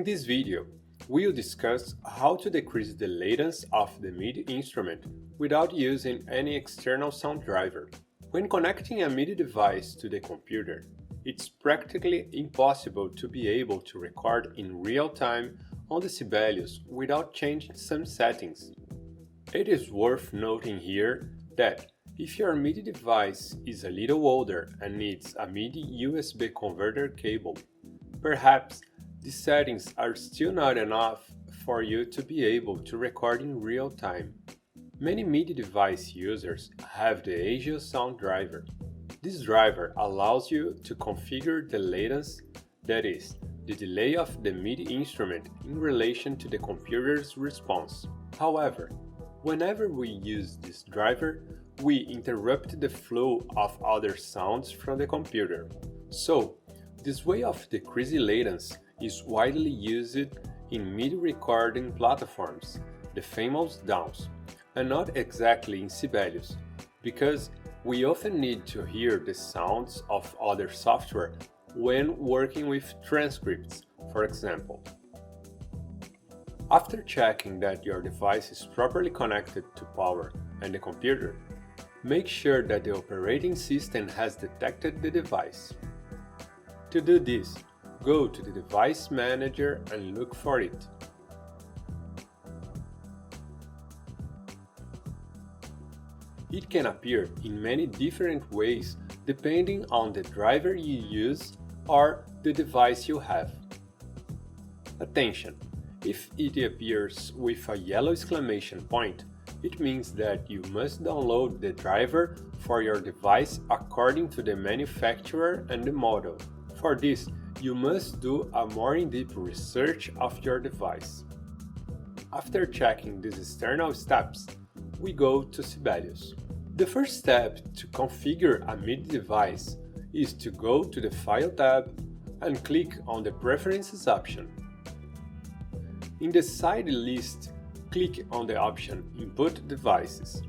In this video, we'll discuss how to decrease the latency of the MIDI instrument without using any external sound driver. When connecting a MIDI device to the computer, it's practically impossible to be able to record in real time on the Sibelius without changing some settings. It is worth noting here that if your MIDI device is a little older and needs a MIDI USB converter cable, perhaps these settings are still not enough for you to be able to record in real time. Many MIDI device users have the ASIO sound driver. This driver allows you to configure the latency, that is, the delay of the MIDI instrument in relation to the computer's response. However, whenever we use this driver, we interrupt the flow of other sounds from the computer. So, this way of decreasing latency is widely used in MIDI recording platforms, the famous DAWs, and not exactly in Sibelius, because we often need to hear the sounds of other software when working with transcripts, for example. After checking that your device is properly connected to power and the computer, make sure that the operating system has detected the device. To do this, go to the Device Manager and look for it. It can appear in many different ways depending on the driver you use or the device you have. Attention! If it appears with a yellow exclamation point, it means that you must download the driver for your device according to the manufacturer and the model. For this, you must do a more in-depth research of your device. After checking these external steps, we go to Sibelius. The first step to configure a MIDI device is to go to the File tab and click on the Preferences option. In the side list, click on the option Input Devices.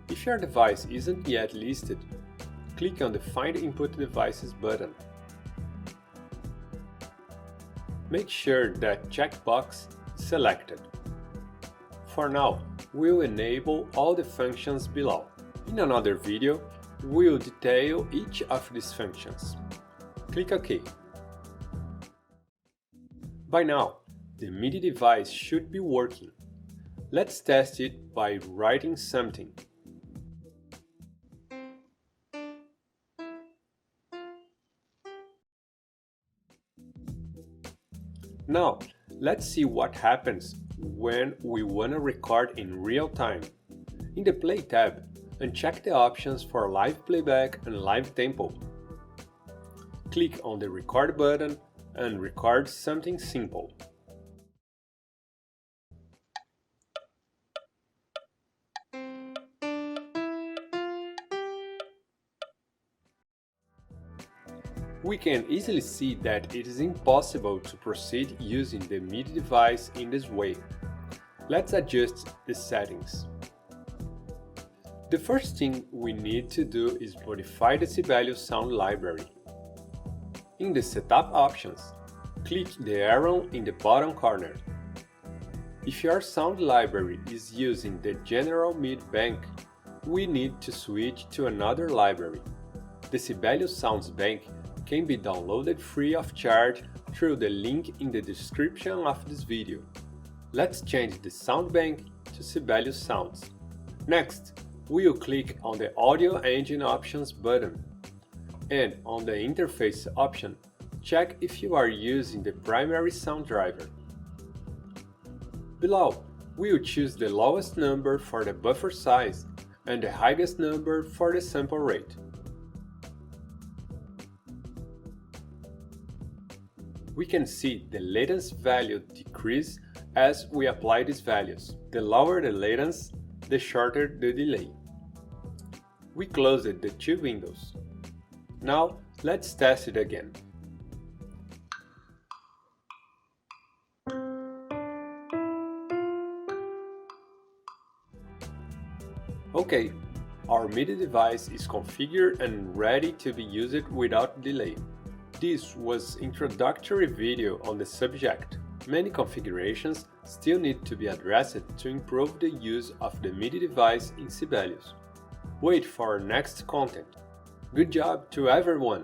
If your device isn't yet listed, click on the Find Input Devices button. Make sure that checkbox is selected. For now, we'll enable all the functions below. In another video, we'll detail each of these functions. Click OK. By now, the MIDI device should be working. Let's test it by writing something. Now, let's see what happens when we want to record in real time. In the Play tab, uncheck the options for live playback and live tempo. Click on the Record button and record something simple. We can easily see that it is impossible to proceed using the MIDI device in this way. Let's adjust the settings. The first thing we need to do is modify the Sibelius sound library. In the Setup options, click the arrow in the bottom corner. If your sound library is using the General MIDI Bank, we need to switch to another library. The Sibelius Sounds Bank can be downloaded free of charge through the link in the description of this video. Let's change the sound bank to Sibelius Sounds. Next, we'll click on the Audio Engine Options button, and on the Interface option, check if you are using the primary sound driver. Below, we'll choose the lowest number for the buffer size and the highest number for the sample rate. We can see the latency value decrease as we apply these values. The lower the latency, the shorter the delay. We closed the two windows. Now let's test it again. OK, our MIDI device is configured and ready to be used without delay. This was introductory video on the subject. Many configurations still need to be addressed to improve the use of the MIDI device in Sibelius. Wait for our next content. Good job to everyone!